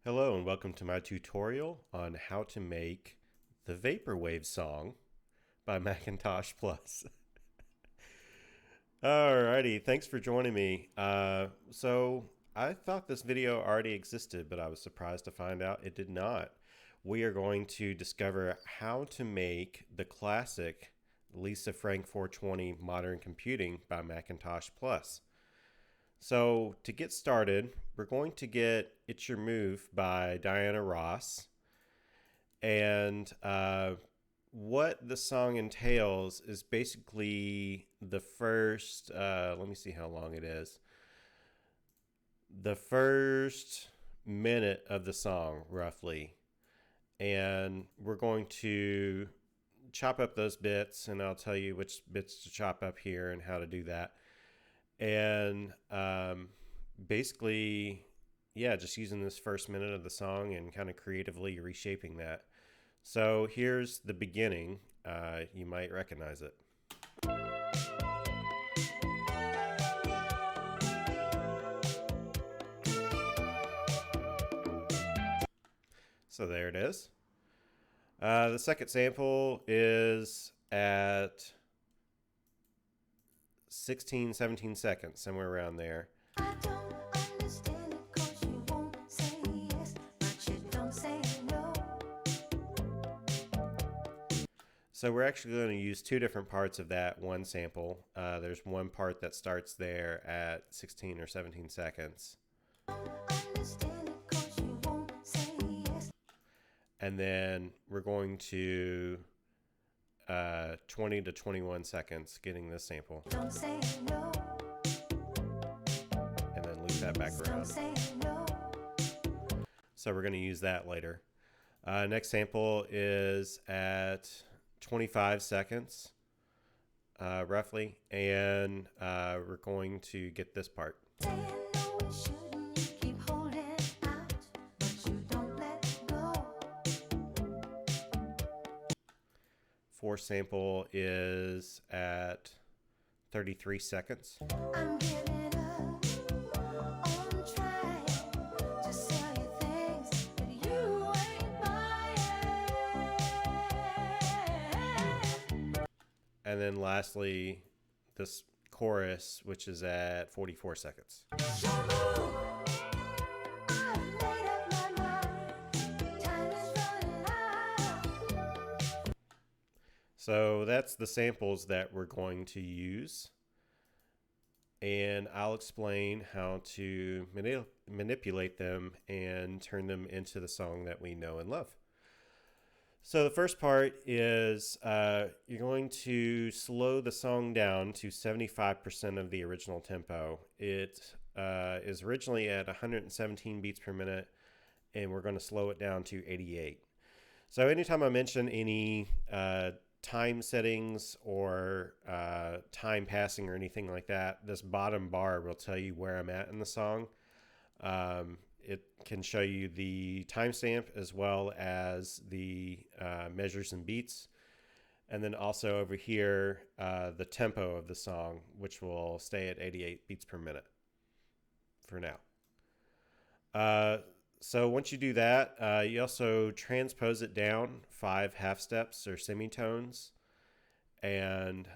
Hello and welcome to my tutorial on how to make the Vaporwave song by MACINTOSH Plus. Alrighty, thanks for joining me. So I thought this video already existed, but I was surprised to find out it did not. We are going to discover how to make the classic Lisa Frank 420 Modern Computing by MACINTOSH Plus. So to get started, we're going to get It's Your Move by Diana Ross. And what the song entails is basically the first, let me see how long it is. The first minute of the song, roughly. And we're going to chop up those bits, and I'll tell you which bits to chop up here and how to do that. And basically, yeah, just using this first minute of the song and kind of creatively reshaping that. So here's the beginning. You might recognize it. So there it is. The second sample is at 16, 17 seconds, somewhere around there. I don't understand it 'cause you won't say yes, but you don't say no. So we're actually going to use two different parts of that one sample. There's one part that starts there at 16 or 17 seconds. Understand it 'cause you won't say yes. And then we're going to 20 to 21 seconds getting this sample. Don't say no. And then loop that back around. Don't say no. So we're going to use that later. Next sample is at 25 seconds, roughly, and we're going to get this part. Fourth sample is at 33 seconds. I'm giving up on trying to sell you things that you ain't buying. And then lastly, this chorus, which is at 44 seconds. So that's the samples that we're going to use, and I'll explain how to manipulate them and turn them into the song that we know and love. So the first part is you're going to slow the song down to 75% of the original tempo. It is originally at 117 beats per minute, and we're going to slow it down to 88. So anytime I mention any time settings or time passing or anything like that, this bottom bar will tell you where I'm at in the song. It can show you the timestamp as well as the measures and beats. And then also over here, the tempo of the song, which will stay at 88 beats per minute for now. So once you do that, you also transpose it down 5 half steps or semitones. And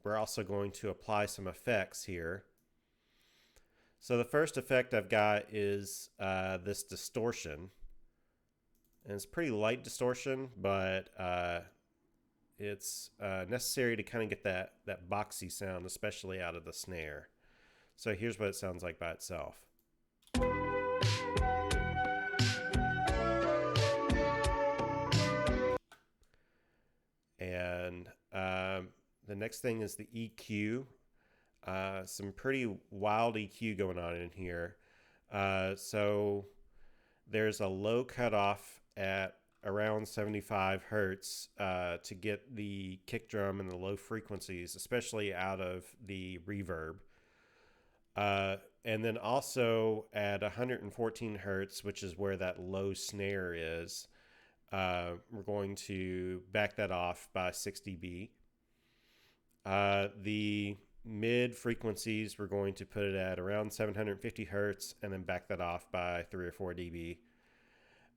we're also going to apply some effects here. So the first effect I've got is this distortion. And it's pretty light distortion, but it's necessary to kind of get that boxy sound, especially out of the snare. So here's what it sounds like by itself. And the next thing is the EQ. Some pretty wild EQ going on in here. So there's a low cutoff at around 75 hertz to get the kick drum and the low frequencies, especially out of the reverb. And then also at 114 hertz, which is where that low snare is, we're going to back that off by 6 dB. The mid frequencies, we're going to put it at around 750 hertz and then back that off by 3 or 4 dB.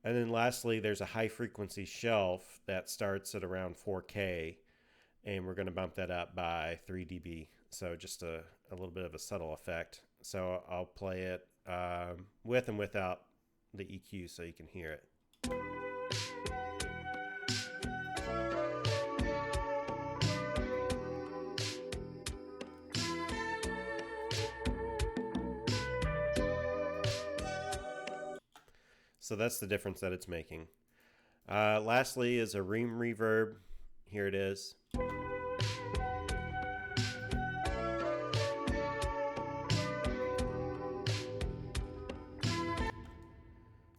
And then lastly, there's a high frequency shelf that starts at around 4K, and we're going to bump that up by 3 dB. So just a little bit of a subtle effect. So I'll play it with and without the EQ so you can hear it. So that's the difference that it's making. Lastly is a ream reverb. Here it is.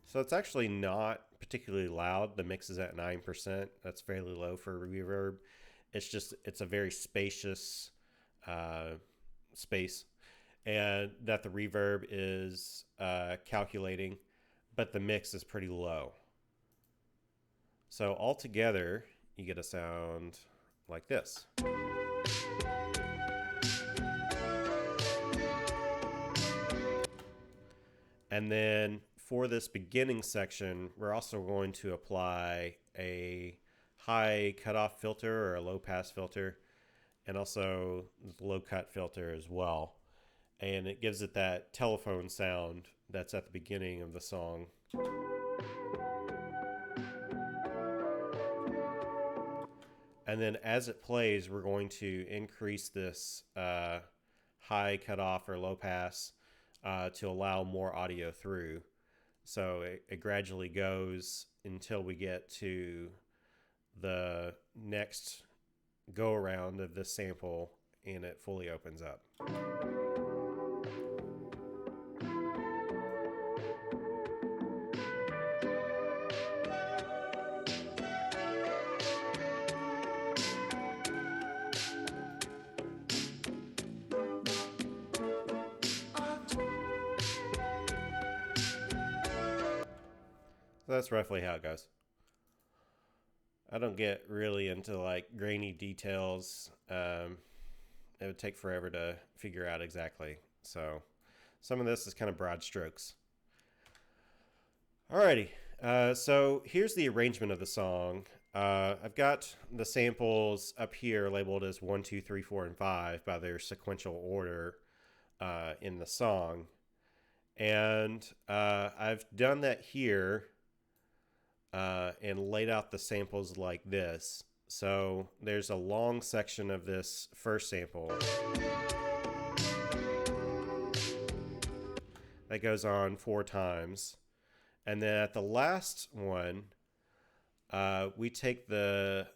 So it's actually not particularly loud. The mix is at 9%. That's fairly low for a reverb. It's a very spacious space, and that the reverb is calculating, but the mix is pretty low. So altogether, you get a sound like this. And then for this beginning section, we're also going to apply a high cutoff filter or a low pass filter, and also the low cut filter as well. And it gives it that telephone sound that's at the beginning of the song. And then as it plays, we're going to increase this high cutoff or low pass to allow more audio through. So it gradually goes until we get to the next go around of this sample and it fully opens up. So that's roughly how it goes. I don't get really into like grainy details. It would take forever to figure out exactly. So some of this is kind of broad strokes. Alrighty, so here's the arrangement of the song. I've got the samples up here labeled as 1, 2, 3, 4, and 5 by their sequential order in the song. And I've done that here and laid out the samples like this. So there's a long section of this first sample that goes on 4 times. And then at the last one, we take the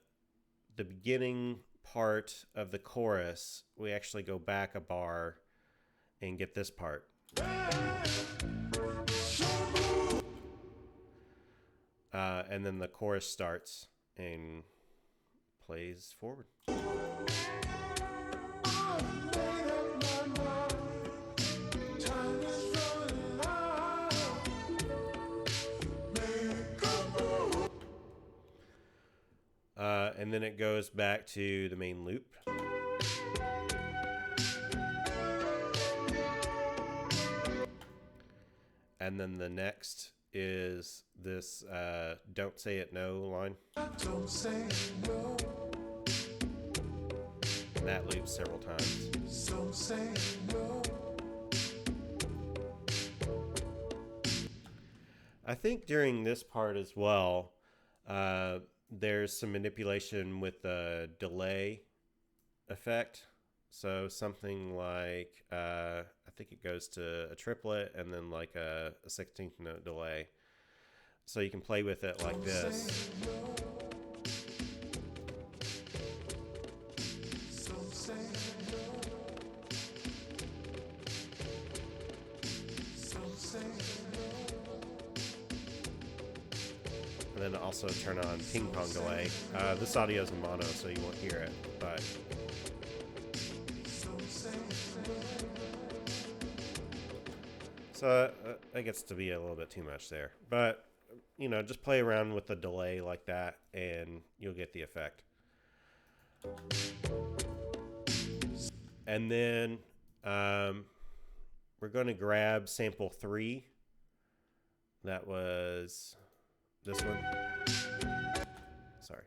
beginning part of the chorus. We actually go back a bar and get this part. And then the chorus starts and plays forward. And then it goes back to the main loop. And then the next is this "Don't Say It No" line. Don't say no. And that loops several times. So say no. I think during this part as well, there's some manipulation with the delay effect. So something like, I think it goes to a triplet and then like a 16th note delay. So you can play with it like this. And then also turn on ping pong delay. This audio is in mono, so you won't hear it, but so that gets to be a little bit too much there. But you know, just play around with the delay like that, and you'll get the effect. And then we're going to grab sample 3. That was this one. Sorry.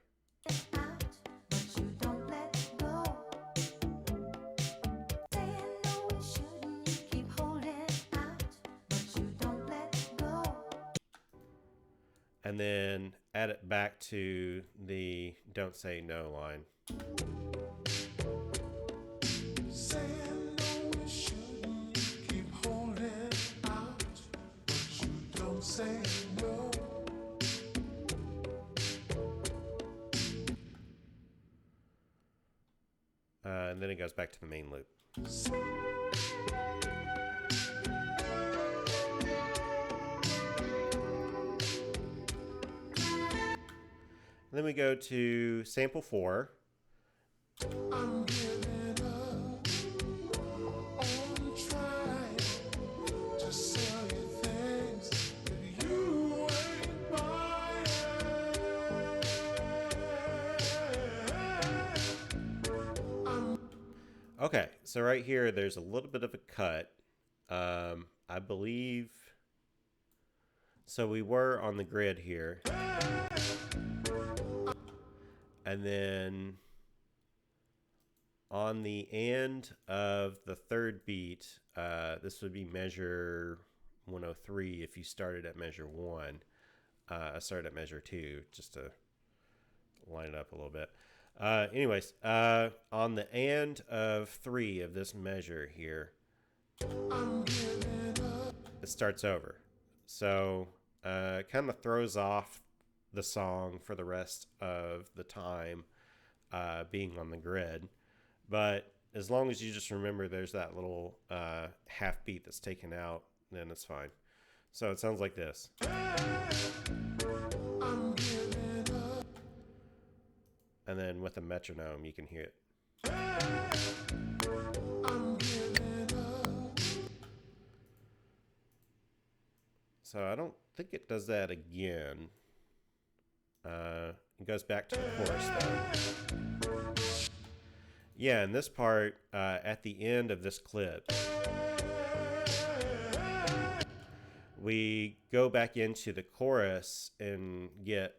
And then add it back to the "Don't Say No" line. And then it goes back to the main loop. And then we go to sample 4. I'm giving up on trying to sell you things that you ain't buying. Okay, so right here, there's a little bit of a cut. I believe, so we were on the grid here. And then on the end of the third beat, this would be measure 103 if you started at measure 1. I started at measure 2 just to line it up a little bit. Anyways, on the end of 3 of this measure here, it starts over. So it kind of throws off the song for the rest of the time being on the grid. But as long as you just remember there's that little half beat that's taken out, then it's fine. So it sounds like this. And then with a metronome, you can hear it. So I don't think it does that again. It goes back to the chorus though. Yeah, and this part, at the end of this clip, we go back into the chorus and get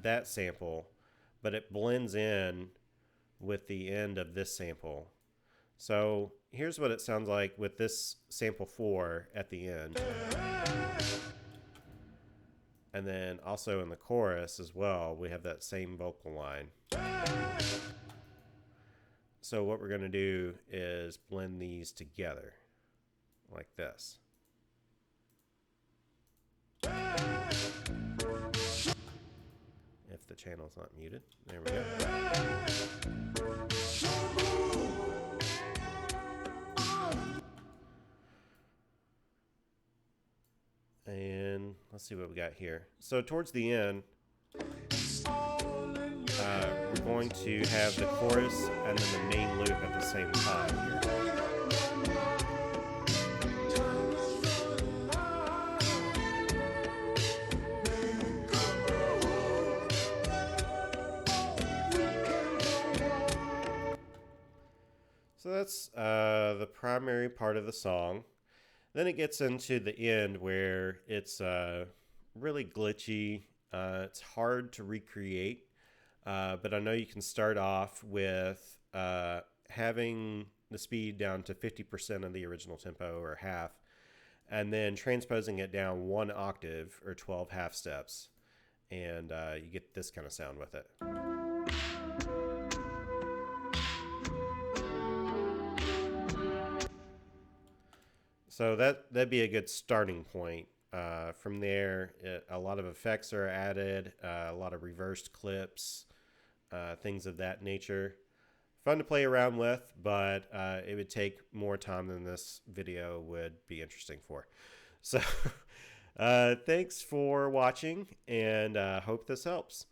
that sample, but it blends in with the end of this sample. So here's what it sounds like with this sample 4 at the end. And then also in the chorus as well, we have that same vocal line. So what we're going to do is blend these together like this. If the channel's not muted. There we go. And let's see what we got here. So towards the end, we're going to have the chorus and then the main loop at the same time here. So that's the primary part of the song. Then it gets into the end where it's really glitchy. It's hard to recreate, but I know you can start off with having the speed down to 50% of the original tempo or half, and then transposing it down 1 octave or 12 half steps, and you get this kind of sound with it. So that'd be a good starting point. From there, a lot of effects are added, a lot of reversed clips, things of that nature. Fun to play around with, but it would take more time than this video would be interesting for. So thanks for watching, and hope this helps.